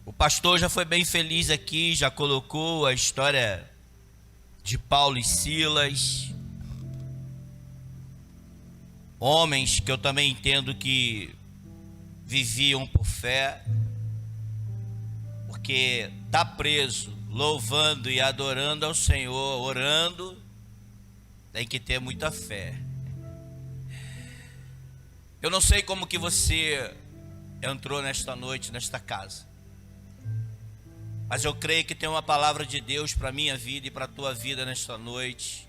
O pastor já foi bem feliz aqui, já colocou a história de Paulo e Silas, homens que eu também entendo que viviam por fé, porque tá preso, louvando e adorando ao Senhor, orando, tem que ter muita fé. Eu não sei como que você entrou nesta noite, nesta casa, mas eu creio que tem uma palavra de Deus para a minha vida e para a tua vida nesta noite,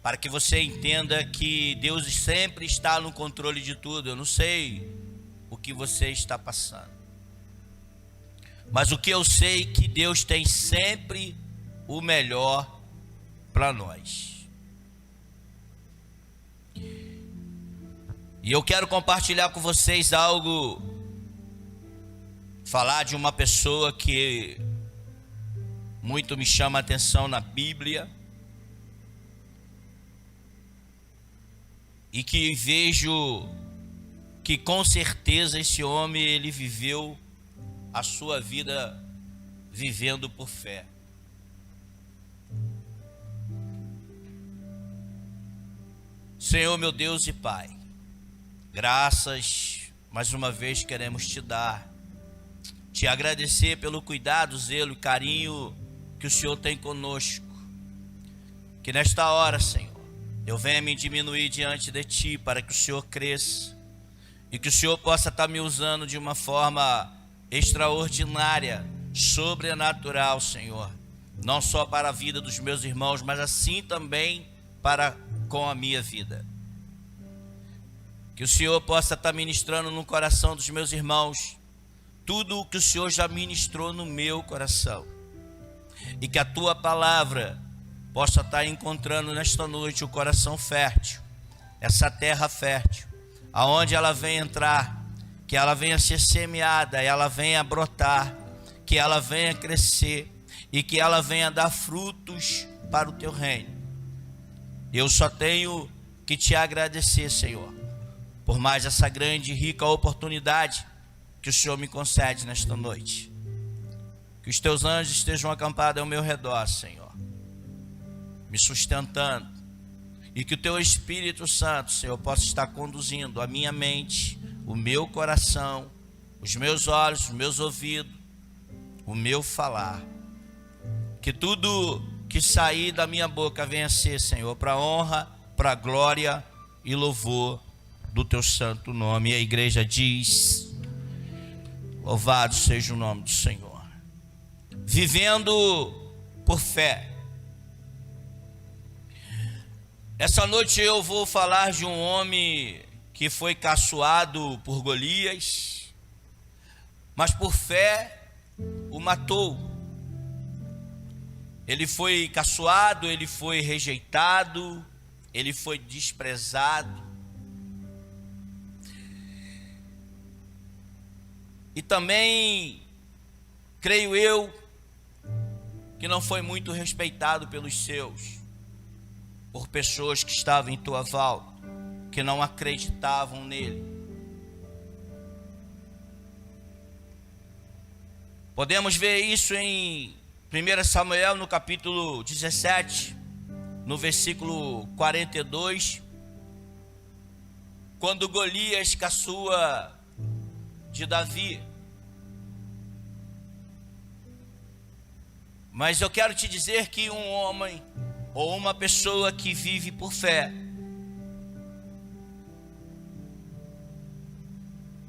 para que você entenda que Deus sempre está no controle de tudo. Eu não sei o que você está passando, mas o que eu sei é que Deus tem sempre o melhor para nós. E eu quero compartilhar com vocês algo, falar de uma pessoa que muito me chama a atenção na Bíblia, e que vejo que com certeza esse homem, ele viveu a sua vida vivendo por fé. Senhor, meu Deus e Pai, graças mais uma vez queremos te dar, te agradecer pelo cuidado, zelo e carinho que o Senhor tem conosco. Que nesta hora, Senhor, eu venha me diminuir diante de ti para que o Senhor cresça e que o Senhor possa estar me usando de uma forma extraordinária, sobrenatural, Senhor, não só para a vida dos meus irmãos, mas assim também para com a minha vida. Que o Senhor possa estar ministrando no coração dos meus irmãos tudo o que o Senhor já ministrou no meu coração, e que a tua palavra possa estar encontrando nesta noite o coração fértil, essa terra fértil, aonde ela vem entrar, que ela venha ser semeada, ela venha brotar, que ela venha crescer e que ela venha dar frutos para o teu reino. Eu só tenho que te agradecer, Senhor, por mais essa grande e rica oportunidade que o Senhor me concede nesta noite. Que os teus anjos estejam acampados ao meu redor, Senhor, me sustentando, e que o teu Espírito Santo, Senhor, possa estar conduzindo a minha mente, o meu coração, os meus olhos, os meus ouvidos, o meu falar. Que tudo que sair da minha boca venha a ser, Senhor, para honra, para glória e louvor do teu santo nome. E a igreja diz: louvado seja o nome do Senhor. Vivendo por fé. Essa noite eu vou falar de um homem que foi caçoado por Golias, mas por fé o matou. Ele foi caçoado, ele foi rejeitado, ele foi desprezado. E também, creio eu, que não foi muito respeitado pelos seus, por pessoas que estavam em tua volta, que não acreditavam nele. Podemos ver isso em 1 Samuel, no capítulo 17, no versículo 42, quando Golias caçoa de Davi. Mas eu quero te dizer que um homem ou uma pessoa que vive por fé,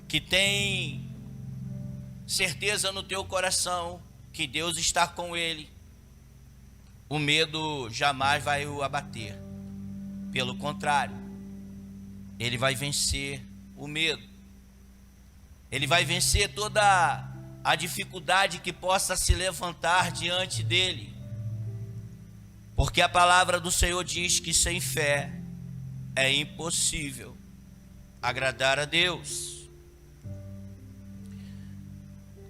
que tem certeza no teu coração que Deus está com ele, o medo jamais vai o abater. Pelo contrário, ele vai vencer o medo. Ele vai vencer toda a dificuldade que possa se levantar diante dele. Porque a palavra do Senhor diz que sem fé é impossível agradar a Deus.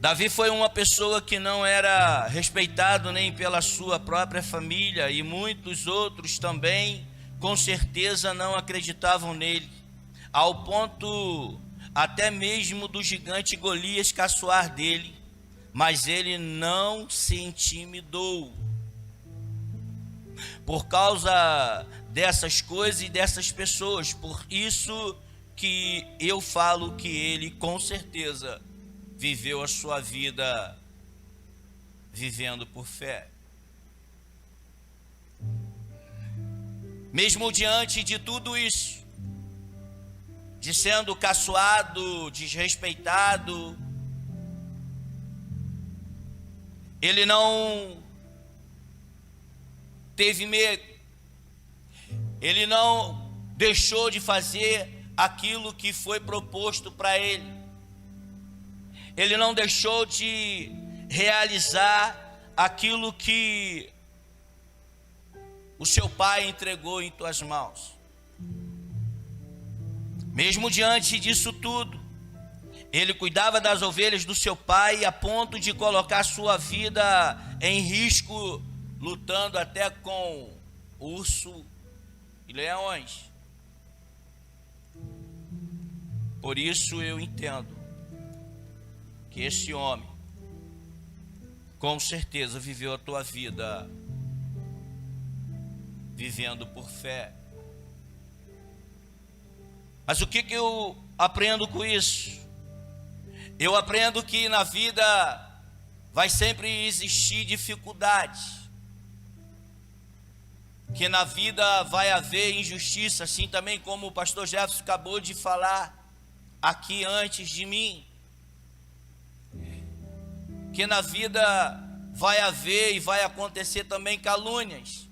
Davi foi uma pessoa que não era respeitado nem pela sua própria família, e muitos outros também com certeza não acreditavam nele, ao ponto até mesmo do gigante Golias caçoar dele, mas ele não se intimidou. Por causa dessas coisas e dessas pessoas, por isso que eu falo que ele com certeza viveu a sua vida vivendo por fé. Mesmo diante de tudo isso, de sendo caçoado, desrespeitado, ele não teve medo, ele não deixou de fazer aquilo que foi proposto para ele, ele não deixou de realizar aquilo que o seu pai entregou em tuas mãos. Mesmo diante disso tudo, ele cuidava das ovelhas do seu pai a ponto de colocar sua vida em risco, lutando até com urso e leões. Por isso eu entendo que esse homem, com certeza, viveu a tua vida vivendo por fé. Mas o que eu aprendo com isso? Eu aprendo que na vida vai sempre existir dificuldades, que na vida vai haver injustiça, assim também como o pastor Jefferson acabou de falar aqui antes de mim, que na vida vai haver e vai acontecer também calúnias.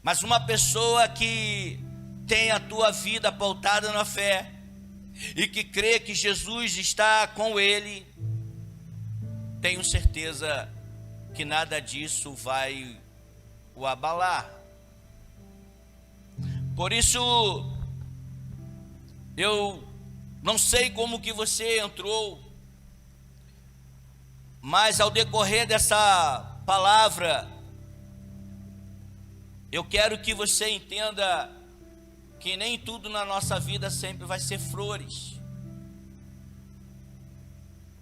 Mas uma pessoa que tem a tua vida pautada na fé e que crê que Jesus está com ele, tenho certeza que nada disso vai o abalar. Por isso, eu não sei como que você entrou, mas ao decorrer dessa palavra, eu quero que você entenda que nem tudo na nossa vida sempre vai ser flores.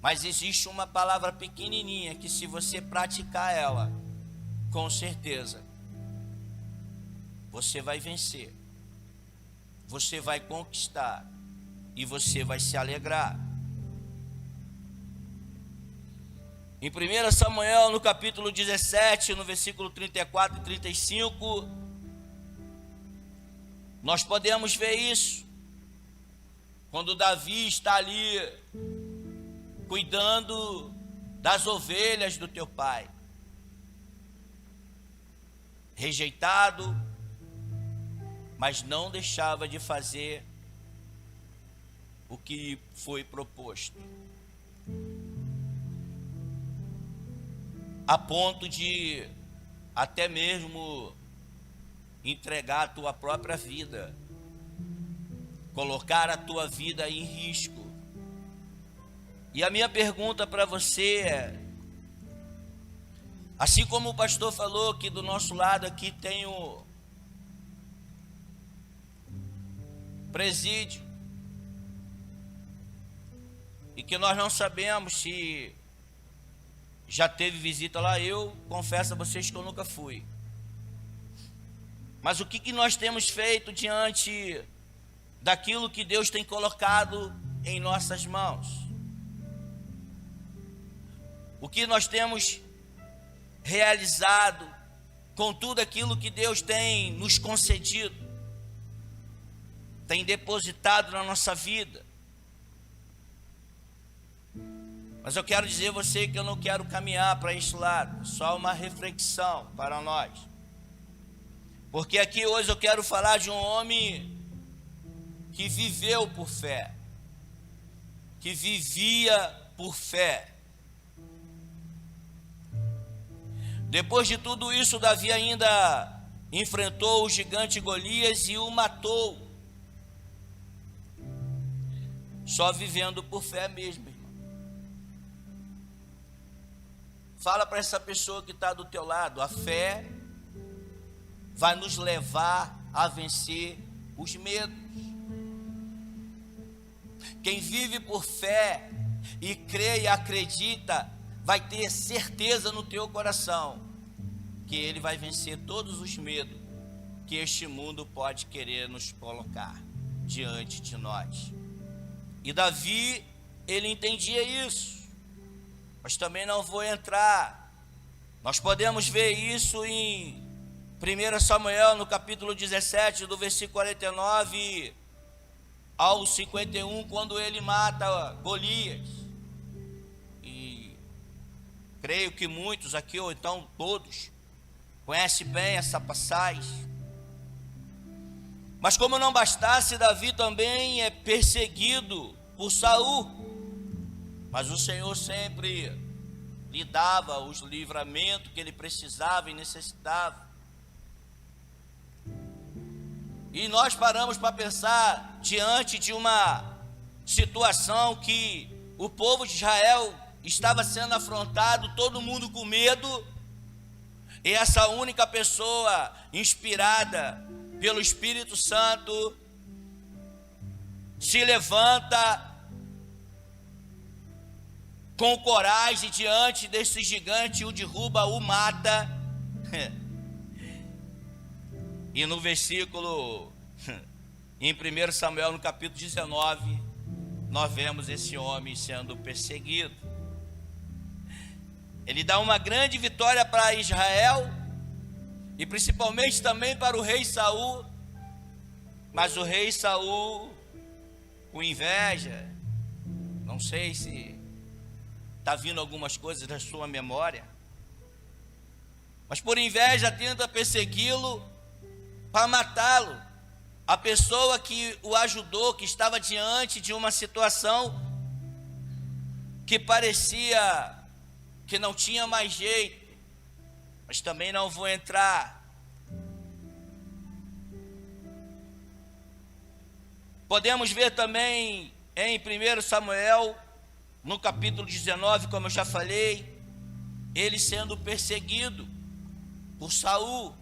Mas existe uma palavra pequenininha que, se você praticar ela, com certeza, você vai vencer, você vai conquistar e você vai se alegrar. Em 1 Samuel, no capítulo 17, no versículo 34 e 35, nós podemos ver isso, quando Davi está ali cuidando das ovelhas do teu pai, rejeitado, mas não deixava de fazer o que foi proposto, a ponto de até mesmo entregar a tua própria vida, colocar a tua vida em risco. E a minha pergunta para você é, assim como o pastor falou que do nosso lado aqui tem o presídio, e que nós não sabemos se já teve visita lá, eu confesso a vocês que eu nunca fui. Mas o que nós temos feito diante daquilo que Deus tem colocado em nossas mãos? O que nós temos realizado com tudo aquilo que Deus tem nos concedido, tem depositado na nossa vida? Mas eu quero dizer a você que eu não quero caminhar para esse lado, só uma reflexão para nós. Porque aqui hoje eu quero falar de um homem que viveu por fé, que vivia por fé. Depois de tudo isso, Davi ainda enfrentou o gigante Golias e o matou, só vivendo por fé mesmo, irmão. Fala para essa pessoa que está do teu lado, a fé vai nos levar a vencer os medos. Quem vive por fé e crê e acredita, vai ter certeza no teu coração que ele vai vencer todos os medos que este mundo pode querer nos colocar diante de nós. E Davi, ele entendia isso, mas também não vou entrar. Nós podemos ver isso em 1 Samuel, no capítulo 17, do versículo 49 ao 51, quando ele mata Golias. E creio que muitos aqui, ou então todos, conhecem bem essa passagem. Mas como não bastasse, Davi também é perseguido por Saul. Mas o Senhor sempre lhe dava os livramentos que ele precisava e necessitava. E nós paramos para pensar diante de uma situação que o povo de Israel estava sendo afrontado, todo mundo com medo, e essa única pessoa inspirada pelo Espírito Santo se levanta com coragem diante desse gigante, o derruba, o mata. E no versículo, em 1 Samuel, no capítulo 19, nós vemos esse homem sendo perseguido. Ele dá uma grande vitória para Israel, e principalmente também para o rei Saul. Mas o rei Saul, com inveja, não sei se está vindo algumas coisas da sua memória, mas por inveja tenta persegui-lo para matá-lo. A pessoa que o ajudou, que estava diante de uma situação que parecia que não tinha mais jeito, mas também não vou entrar. Podemos ver também em 1 Samuel, no capítulo 19, como eu já falei, ele sendo perseguido por Saul.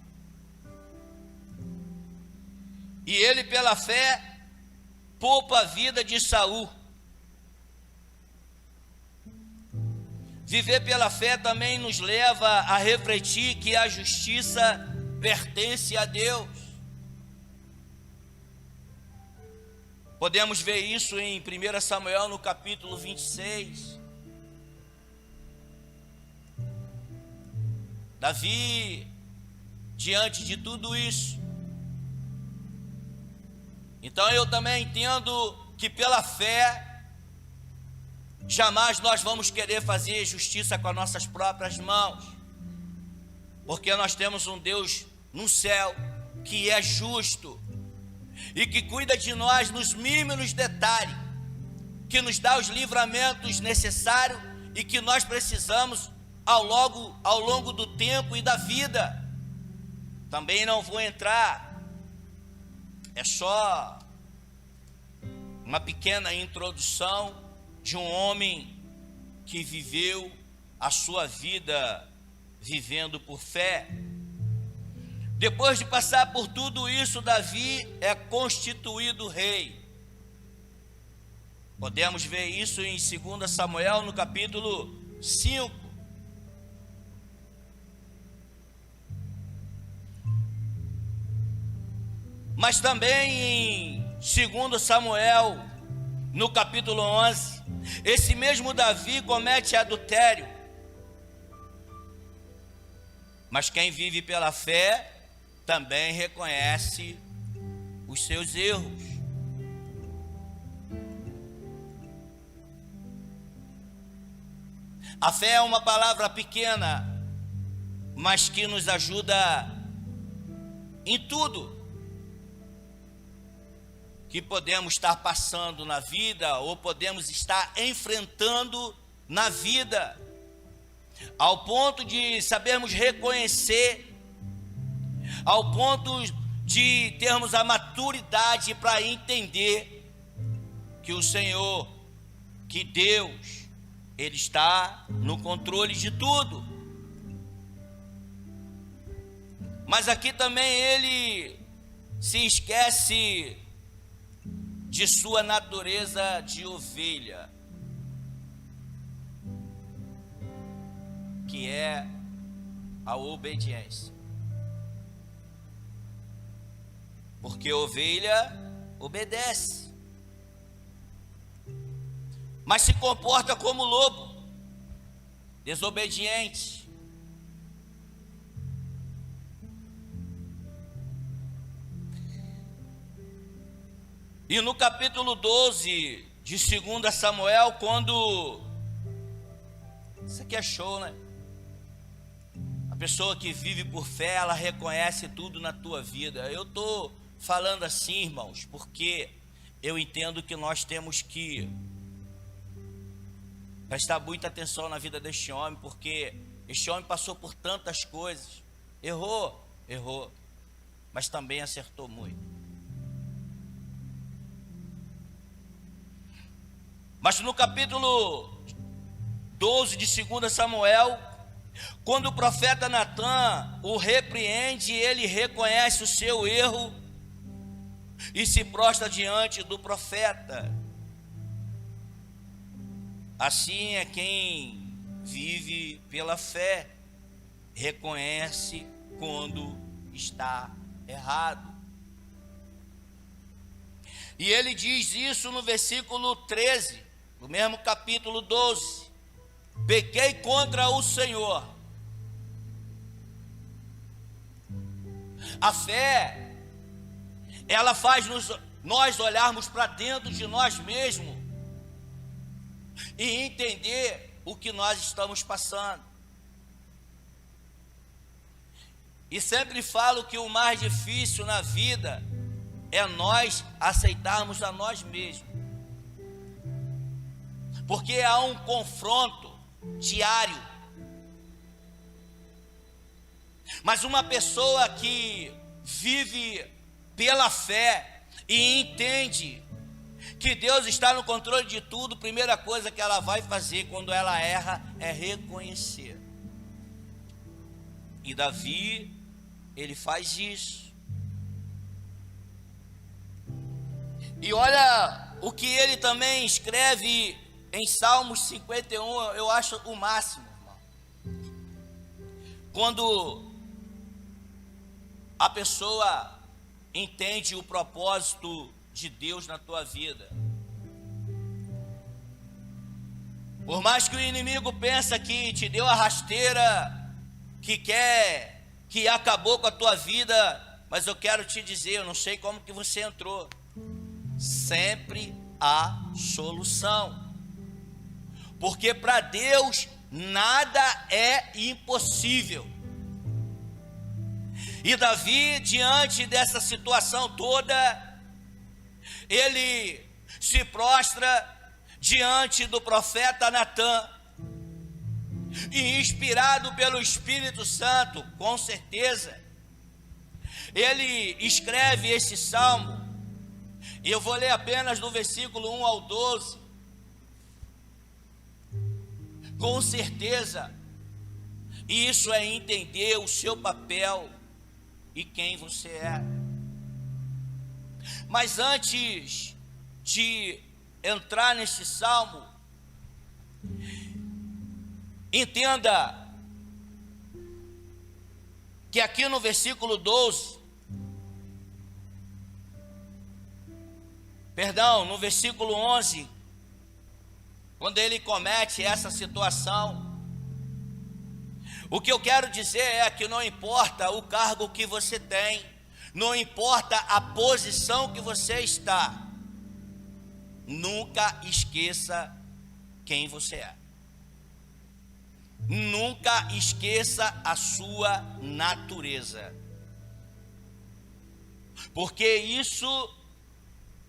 E ele, pela fé, poupa a vida de Saul. Viver pela fé também nos leva a refletir que a justiça pertence a Deus. Podemos ver isso em 1 Samuel, no capítulo 26. Davi, diante de tudo isso, então eu também entendo que pela fé, jamais nós vamos querer fazer justiça com as nossas próprias mãos, porque nós temos um Deus no céu que é justo e que cuida de nós nos mínimos detalhes, que nos dá os livramentos necessários e que nós precisamos ao longo do tempo e da vida. Também não vou entrar, é só uma pequena introdução de um homem que viveu a sua vida vivendo por fé. Depois de passar por tudo isso, Davi é constituído rei. Podemos ver isso em 2 Samuel, no capítulo 5. Mas também em 2 Samuel, no capítulo 11, esse mesmo Davi comete adultério. Mas quem vive pela fé também reconhece os seus erros. A fé é uma palavra pequena, mas que nos ajuda em tudo que podemos estar passando na vida ou podemos estar enfrentando na vida, ao ponto de sabermos reconhecer, ao ponto de termos a maturidade para entender que o Senhor, que Deus, Ele está no controle de tudo. Mas aqui também Ele se esquece de sua natureza de ovelha, que é a obediência. Porque ovelha obedece, mas se comporta como lobo, desobediente. E no capítulo 12 de 2 Samuel, quando... Isso aqui é show, né? A pessoa que vive por fé, ela reconhece tudo na tua vida. Eu estou falando assim, irmãos, porque eu entendo que nós temos que prestar muita atenção na vida deste homem, porque este homem passou por tantas coisas. Errou, mas também acertou muito. Mas no capítulo 12 de 2 Samuel, quando o profeta Natã o repreende, ele reconhece o seu erro e se prostra diante do profeta. Assim é quem vive pela fé, reconhece quando está errado. E ele diz isso no versículo 13, no mesmo capítulo 12: pequei contra o Senhor. A fé, ela faz nós olharmos para dentro de nós mesmos e entender o que nós estamos passando. E sempre falo que o mais difícil na vida é nós aceitarmos a nós mesmos, porque há um confronto diário. Mas uma pessoa que vive pela fé e entende que Deus está no controle de tudo, a primeira coisa que ela vai fazer quando ela erra é reconhecer. E Davi, ele faz isso. E olha o que ele também escreve em Salmos 51, eu acho o máximo, irmão. Quando a pessoa entende o propósito de Deus na tua vida. Por mais que o inimigo pense que te deu a rasteira, que acabou com a tua vida, mas eu quero te dizer, eu não sei como que você entrou. Sempre há solução. Porque para Deus nada é impossível. E Davi, diante dessa situação toda, ele se prostra diante do profeta Natã, e inspirado pelo Espírito Santo, com certeza, ele escreve esse salmo. E eu vou ler apenas do versículo 1 ao 12. Com certeza, isso é entender o seu papel e quem você é. Mas antes de entrar nesse salmo, entenda que aqui no versículo 12, no versículo 11, quando ele comete essa situação, o que eu quero dizer é que não importa o cargo que você tem, não importa a posição que você está, nunca esqueça quem você é. Nunca esqueça a sua natureza, porque isso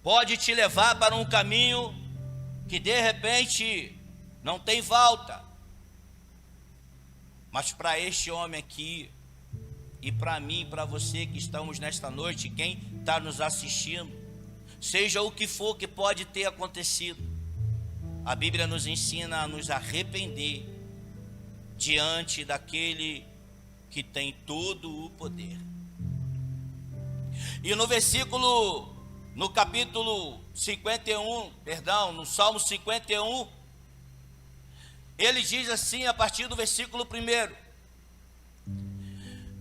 pode te levar para um caminho que de repente não tem volta. Mas para este homem aqui, e para mim, para você que estamos nesta noite, quem está nos assistindo, seja o que for que pode ter acontecido, a Bíblia nos ensina a nos arrepender diante daquele que tem todo o poder. E no versículo no capítulo 51, perdão, no Salmo 51, ele diz assim, a partir do versículo 1: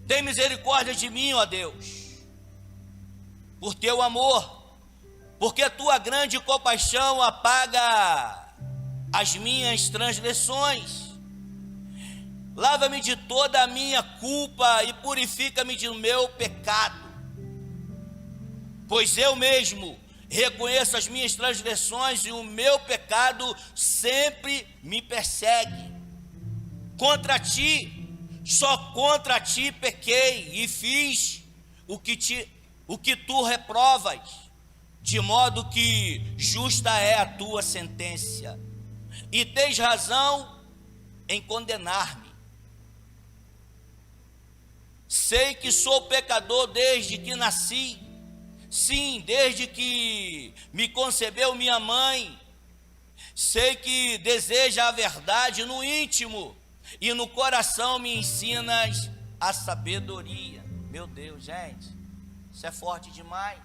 tem misericórdia de mim, ó Deus, por teu amor, porque a tua grande compaixão apaga as minhas transgressões. Lava-me de toda a minha culpa e purifica-me do meu pecado, pois eu mesmo reconheço as minhas transgressões e o meu pecado sempre me persegue. Contra ti, só contra ti pequei e fiz o que tu reprovas, de modo que justa é a tua sentença, e tens razão em condenar-me. Sei que sou pecador desde que nasci, sim, desde que me concebeu minha mãe. Sei que deseja a verdade no íntimo, e no coração me ensinas a sabedoria. Meu Deus, gente, isso é forte demais.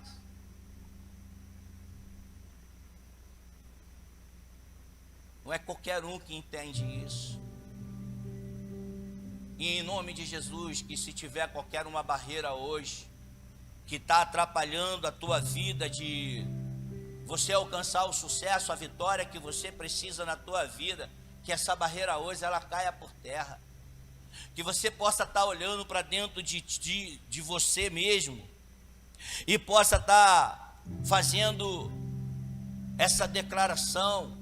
Não é qualquer um que entende isso. E em nome de Jesus, que se tiver qualquer uma barreira hoje que está atrapalhando a tua vida de você alcançar o sucesso, a vitória que você precisa na tua vida, que essa barreira hoje ela caia por terra. Que você possa estar olhando para dentro de você mesmo e possa estar fazendo essa declaração,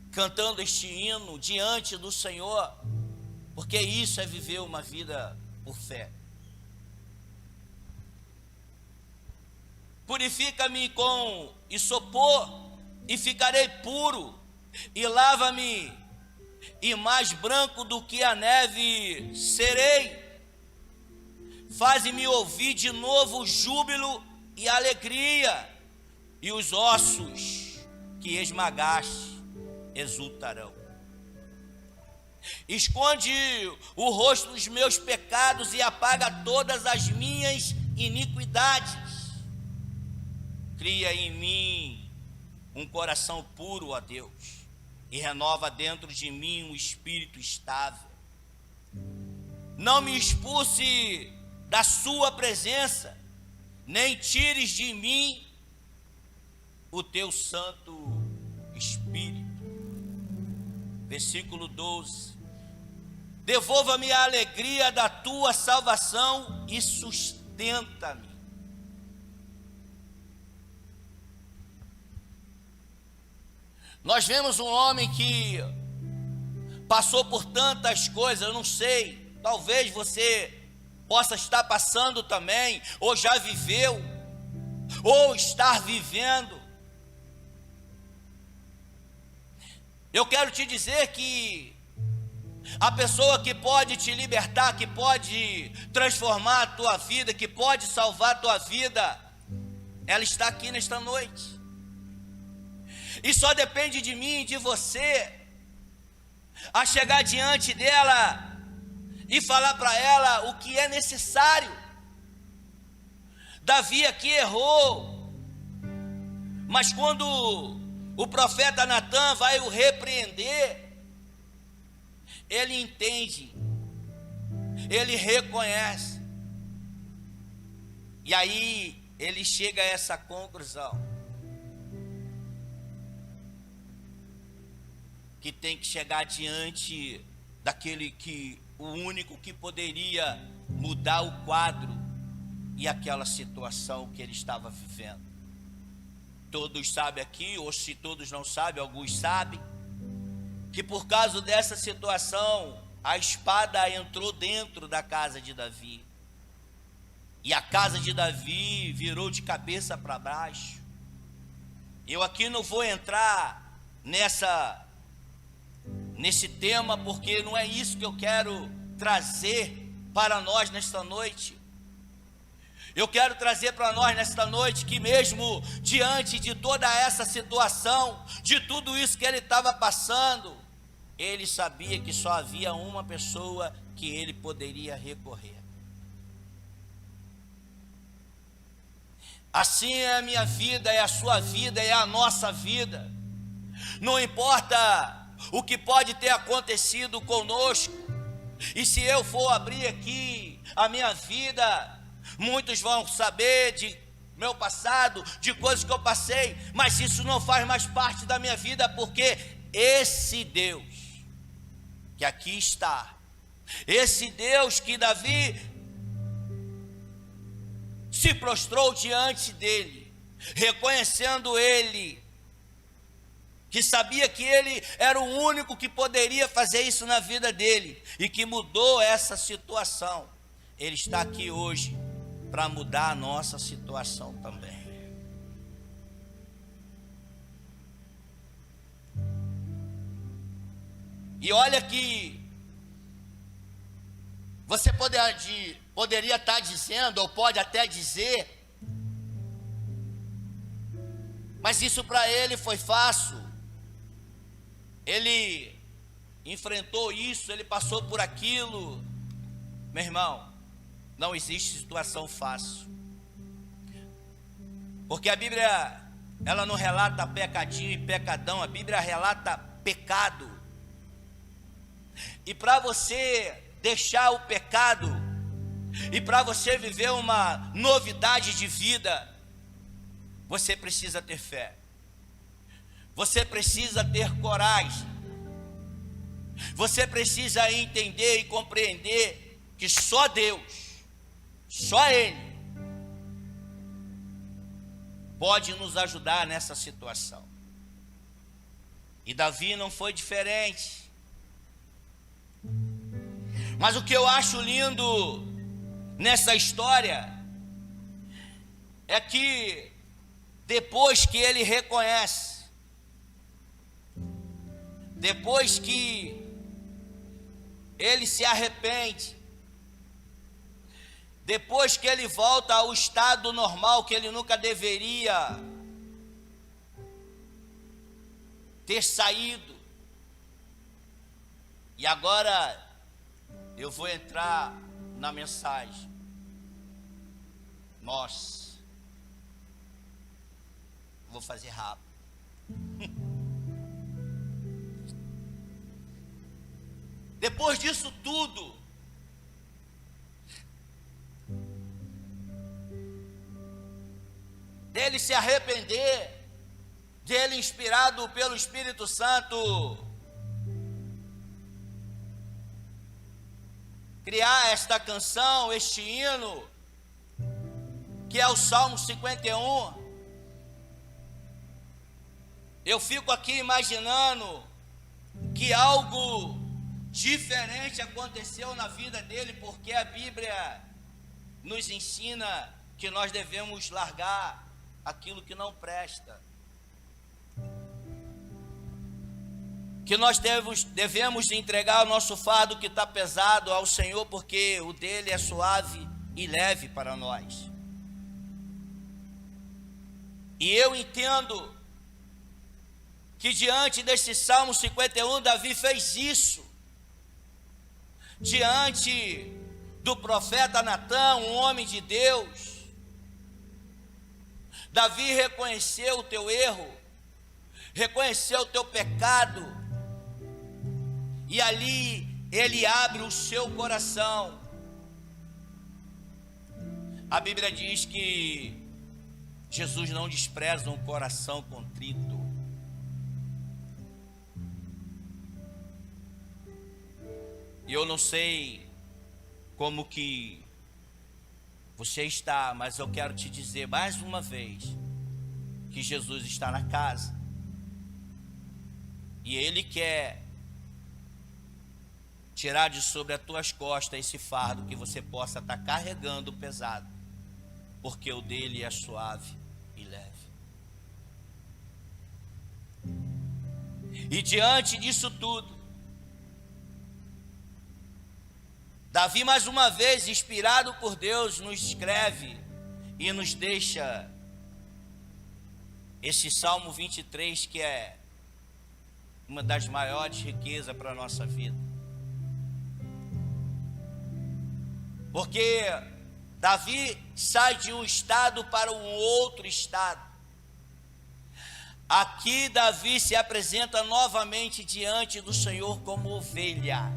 cantando este hino diante do Senhor, porque isso é viver uma vida por fé. Purifica-me com isopor e ficarei puro, e lava-me e mais branco do que a neve serei. Faze-me ouvir de novo júbilo e alegria, e os ossos que esmagaste exultarão. Esconde o rosto dos meus pecados e apaga todas as minhas iniquidades. Cria em mim um coração puro, ó Deus, e renova dentro de mim um espírito estável. Não me expulse da sua presença, nem tires de mim o teu Santo Espírito. Versículo 12: devolva-me a alegria da tua salvação e sustenta-me. Nós vemos um homem que passou por tantas coisas, eu não sei, talvez você possa estar passando também, ou já viveu, ou estar vivendo. Eu quero te dizer que a pessoa que pode te libertar, que pode transformar a tua vida, que pode salvar a tua vida, ela está aqui nesta noite. E só depende de mim e de você a chegar diante dela e falar para ela o que é necessário. Davi aqui errou, mas quando o profeta Natan vai o repreender, ele entende, ele reconhece, e aí ele chega a essa conclusão, que tem que chegar diante daquele que, o único que poderia mudar o quadro e aquela situação que ele estava vivendo. Todos sabem aqui, ou se todos não sabem, alguns sabem, que por causa dessa situação, a espada entrou dentro da casa de Davi, e a casa de Davi virou de cabeça para baixo. Eu aqui não vou entrar nesse tema, porque não é isso que eu quero trazer para nós nesta noite. Eu quero trazer para nós nesta noite que mesmo diante de toda essa situação, de tudo isso que ele estava passando, ele sabia que só havia uma pessoa que ele poderia recorrer. Assim é a minha vida, é a sua vida, é a nossa vida. Não importa o que pode ter acontecido conosco. E se eu for abrir aqui a minha vida, muitos vão saber de meu passado, de coisas que eu passei, mas isso não faz mais parte da minha vida, porque esse Deus que aqui está, esse Deus que Davi se prostrou diante dele, reconhecendo ele, que sabia que ele era o único que poderia fazer isso na vida dele, e que mudou essa situação. Ele está aqui hoje para mudar a nossa situação também. E olha que você poderia estar dizendo, ou pode até dizer, mas isso para ele foi fácil. Ele enfrentou isso, ele passou por aquilo. Meu irmão, não existe situação fácil, porque a Bíblia, ela não relata pecadinho e pecadão, a Bíblia relata pecado. E para você deixar o pecado, e para você viver uma novidade de vida, você precisa ter fé, você precisa ter coragem, você precisa entender e compreender que só Deus, só Ele pode nos ajudar nessa situação. E Davi não foi diferente. Mas o que eu acho lindo nessa história é que depois que ele reconhece, depois que ele se arrepende, depois que ele volta ao estado normal que ele nunca deveria ter saído, e agora eu vou entrar na mensagem. Nossa, vou fazer rápido. Depois disso tudo, dele se arrepender, dele inspirado pelo Espírito Santo, criar esta canção, este hino, que é o Salmo 51, eu fico aqui imaginando que algo diferente aconteceu na vida dele, porque a Bíblia nos ensina que nós devemos largar aquilo que não presta, que nós devemos entregar o nosso fardo que está pesado ao Senhor, porque o dele é suave e leve para nós. E eu entendo que diante desse Salmo 51, Davi fez isso, diante do profeta Natã, um homem de Deus. Davi reconheceu o teu erro, reconheceu o teu pecado, e ali ele abre o seu coração. A Bíblia diz que Jesus não despreza um coração contrito. E eu não sei como que você está, mas eu quero te dizer mais uma vez que Jesus está na casa, e Ele quer tirar de sobre as tuas costas esse fardo que você possa estar carregando pesado, porque o dele é suave e leve. E diante disso tudo, Davi, mais uma vez, inspirado por Deus, nos escreve e nos deixa esse Salmo 23, que é uma das maiores riquezas para a nossa vida. Porque Davi sai de um estado para um outro estado. Aqui Davi se apresenta novamente diante do Senhor como ovelha.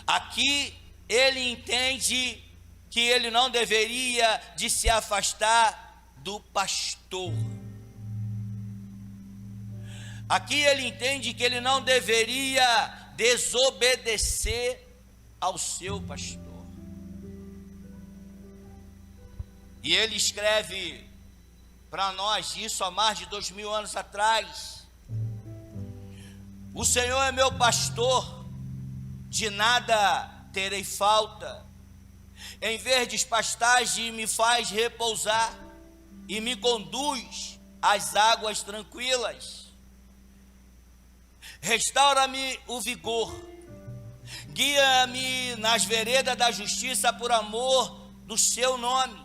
Aqui ele entende que ele não deveria de se afastar do pastor. Aqui ele entende que ele não deveria desobedecer ao seu pastor. E ele escreve para nós isso há mais de 2000 anos atrás. O Senhor é meu pastor, de nada terei falta. Em verdes pastagens me faz repousar e me conduz às águas tranquilas. Restaura-me o vigor, guia-me nas veredas da justiça por amor do seu nome.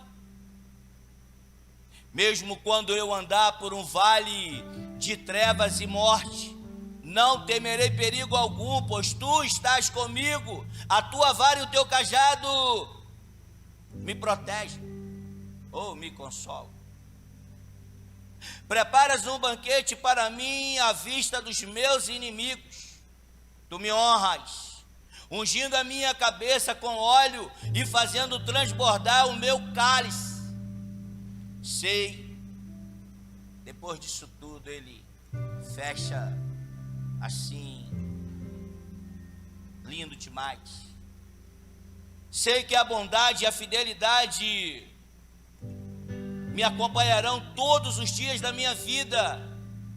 Mesmo quando eu andar por um vale de trevas e morte, não temerei perigo algum, pois tu estás comigo. A tua vara e o teu cajado me protegem ou me consolam. Preparas um banquete para mim à vista dos meus inimigos. Tu me honras, ungindo a minha cabeça com óleo e fazendo transbordar o meu cálice. Sei, depois disso tudo ele fecha assim, lindo demais. Sei que a bondade e a fidelidade me acompanharão todos os dias da minha vida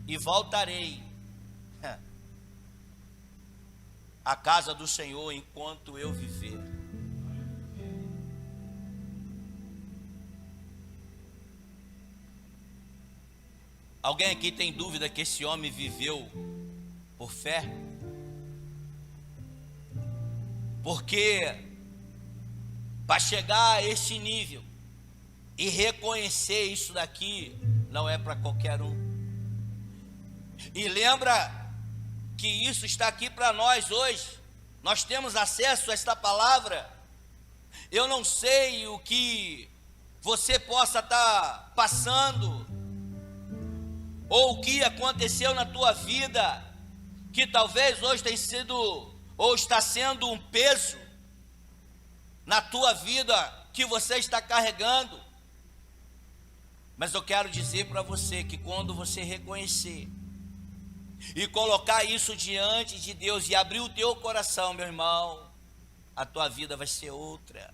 e voltarei à casa do Senhor enquanto eu viver. Alguém aqui tem dúvida que esse homem viveu por fé? Porque para chegar a esse nível e reconhecer isso daqui, não é para qualquer um. E lembra que isso está aqui para nós hoje. Nós temos acesso a esta palavra. Eu não sei o que você possa estar passando, ou o que aconteceu na tua vida, que talvez hoje tem sido, ou está sendo um peso na tua vida, que você está carregando. Mas eu quero dizer para você que quando você reconhecer e colocar isso diante de Deus e abrir o teu coração, meu irmão, a tua vida vai ser outra.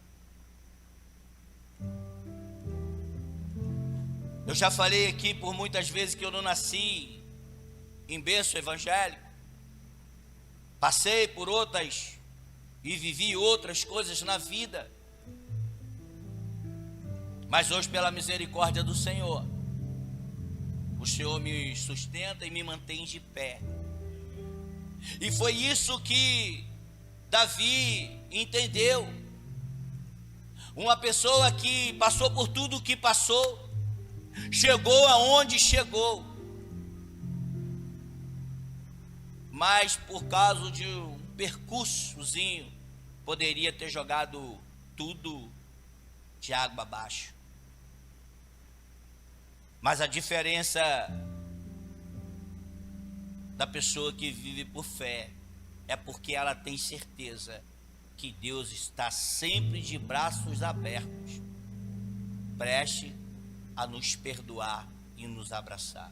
Eu já falei aqui por muitas vezes que eu não nasci em berço evangélico. Passei por outras e vivi outras coisas na vida. Mas hoje, pela misericórdia do Senhor, o Senhor me sustenta e me mantém de pé. E foi isso que Davi entendeu. Uma pessoa que passou por tudo o que passou, chegou aonde chegou, mas por causa de um percursozinho, poderia ter jogado tudo de água abaixo. Mas a diferença da pessoa que vive por fé é porque ela tem certeza que Deus está sempre de braços abertos, prestes a nos perdoar e nos abraçar.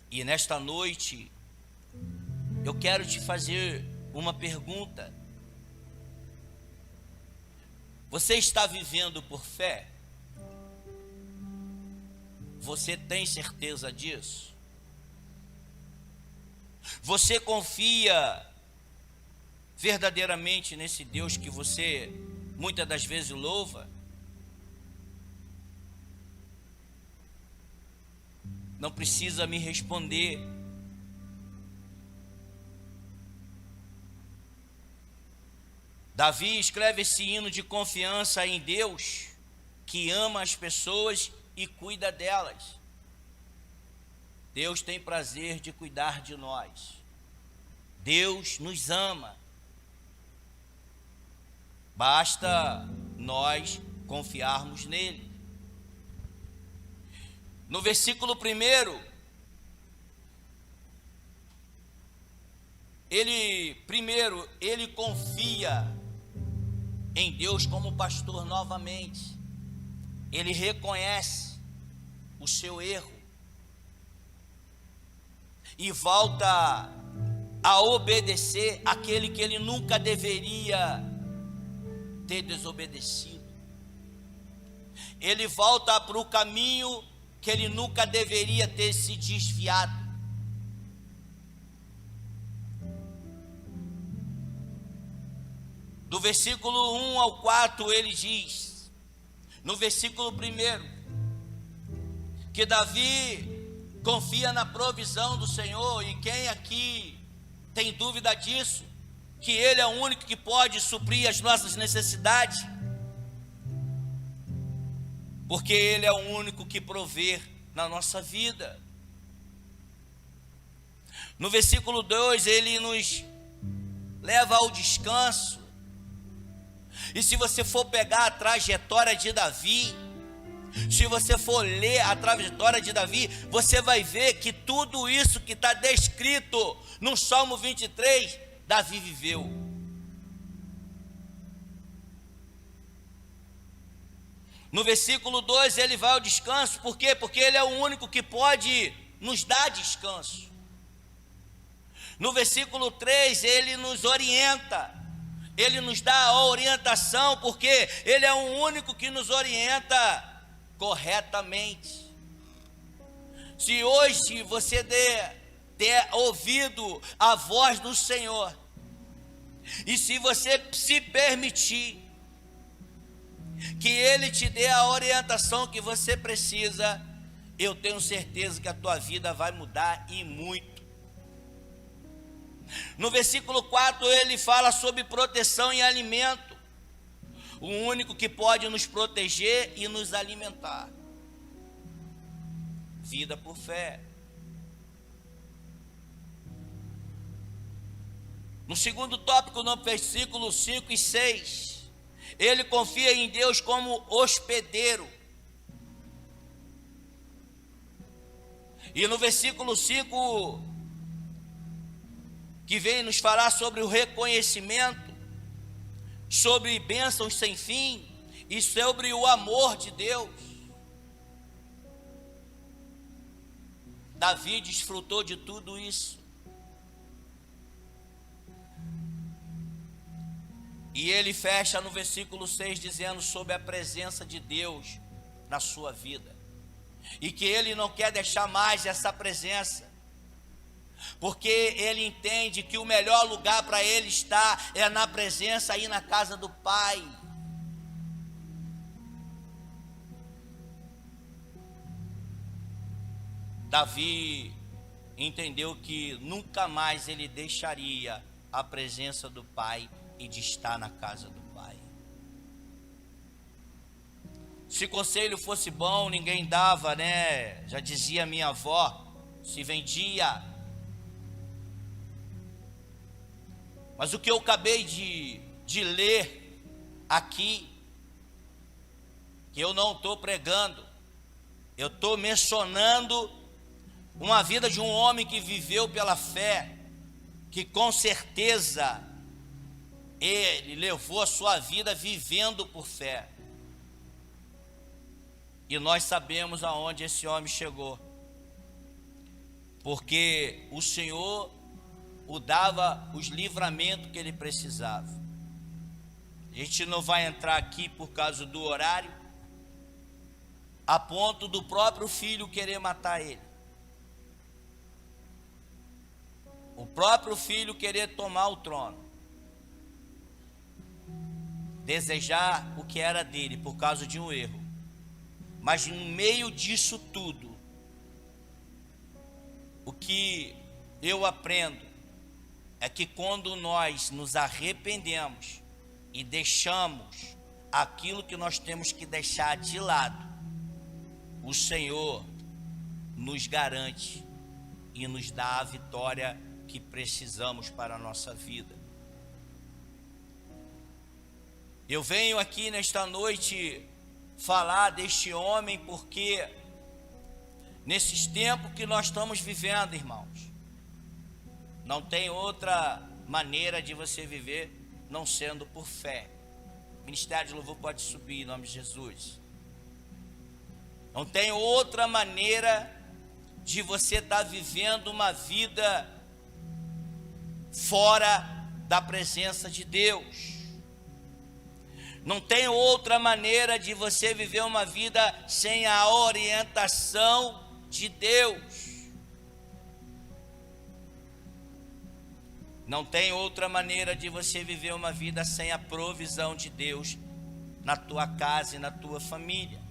E nesta noite eu quero te fazer uma pergunta. Você está vivendo por fé? Você tem certeza disso? Você confia verdadeiramente nesse Deus que você muitas das vezes louva? Não precisa me responder. Davi escreve esse hino de confiança em Deus, que ama as pessoas e cuida delas. Deus tem prazer de cuidar de nós. Deus nos ama. Basta nós confiarmos nele. No versículo 1, ele confia em Deus como pastor novamente. Ele reconhece o seu erro e volta a obedecer aquele que ele nunca deveria ter desobedecido. Ele volta para o caminho que ele nunca deveria ter se desviado. Do versículo 1 ao 4 ele diz, no versículo 1, que Davi confia na provisão do Senhor. E quem aqui tem dúvida disso? Que ele é o único que pode suprir as nossas necessidades, porque ele é o único que provê na nossa vida. No versículo 2 ele nos leva ao descanso. E se você for pegar a trajetória de Davi, se você for ler a trajetória de Davi, você vai ver que tudo isso que está descrito no Salmo 23, Davi viveu. No versículo 2 ele vai ao descanso. Por quê? Porque ele é o único que pode nos dar descanso. No versículo 3 ele nos orienta. Ele nos dá a orientação, porque ele é o único que nos orienta corretamente. Se hoje você der ouvido à voz do Senhor, e se você se permitir que ele te dê a orientação que você precisa, eu tenho certeza que a tua vida vai mudar, e muito. No versículo 4 ele fala sobre proteção e alimento. O único que pode nos proteger e nos alimentar. Vida por fé. No segundo tópico, no versículo 5 e 6, ele confia em Deus como hospedeiro. E no versículo 5, que vem nos falar sobre o reconhecimento, sobre bênçãos sem fim e sobre o amor de Deus. Davi desfrutou de tudo isso. E ele fecha no versículo 6 dizendo sobre a presença de Deus na sua vida. E que ele não quer deixar mais essa presença, porque ele entende que o melhor lugar para ele estar é na presença e na casa do Pai. Davi entendeu que nunca mais ele deixaria a presença do Pai e de estar na casa do Pai. Se conselho fosse bom, ninguém dava, né? Já dizia minha avó, se vendia. Mas o que eu acabei de ler aqui, que eu não estou pregando, eu estou mencionando uma vida de um homem que viveu pela fé, que com certeza ele levou a sua vida vivendo por fé. E nós sabemos aonde esse homem chegou, porque o Senhor o dava os livramentos que ele precisava. A gente não vai entrar aqui por causa do horário, a ponto do próprio filho querer matar ele. O próprio filho querer tomar o trono, desejar o que era dele por causa de um erro. Mas no meio disso tudo, o que eu aprendo é que quando nós nos arrependemos e deixamos aquilo que nós temos que deixar de lado, o Senhor nos garante e nos dá a vitória que precisamos para a nossa vida. Eu venho aqui nesta noite falar deste homem porque nesses tempos que nós estamos vivendo, irmãos, não tem outra maneira de você viver não sendo por fé. O Ministério de Louvor pode subir em nome de Jesus. Não tem outra maneira de você estar vivendo uma vida fora da presença de Deus. Não tem outra maneira de você viver uma vida sem a orientação de Deus. Não tem outra maneira de você viver uma vida sem a provisão de Deus na tua casa e na tua família.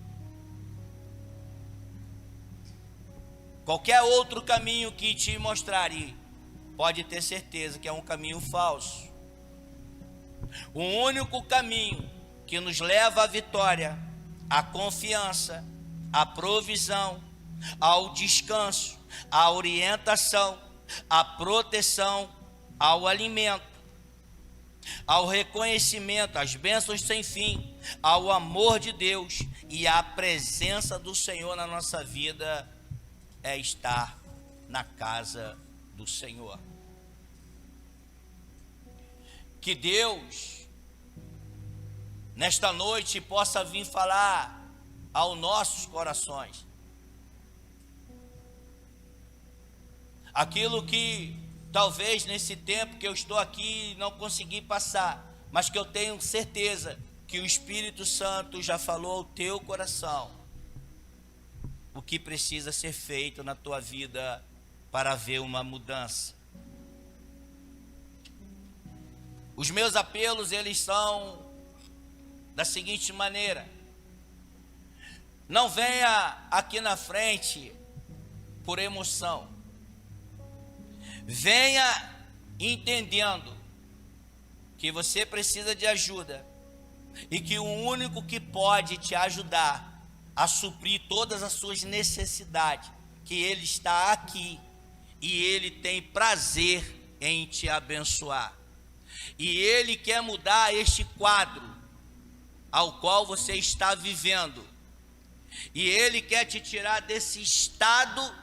Qualquer outro caminho que te mostrarem, pode ter certeza que é um caminho falso. O único caminho que nos leva à vitória, à confiança, à provisão, ao descanso, à orientação, à proteção, ao alimento, ao reconhecimento, às bênçãos sem fim, ao amor de Deus e à presença do Senhor na nossa vida, é estar na casa do Senhor. Que Deus, nesta noite, possa vir falar aos nossos corações aquilo que talvez nesse tempo que eu estou aqui não consegui passar, mas que eu tenho certeza que o Espírito Santo já falou ao teu coração o que precisa ser feito na tua vida para haver uma mudança. Os meus apelos, eles são da seguinte maneira: não venha aqui na frente por emoção, venha entendendo que você precisa de ajuda e que o único que pode te ajudar a suprir todas as suas necessidades, que Ele está aqui e Ele tem prazer em te abençoar. E Ele quer mudar este quadro ao qual você está vivendo. E Ele quer te tirar desse estado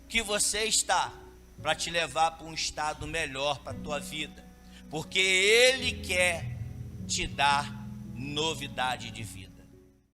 que você está, para te levar para um estado melhor para a tua vida. Porque Ele quer te dar novidade de vida.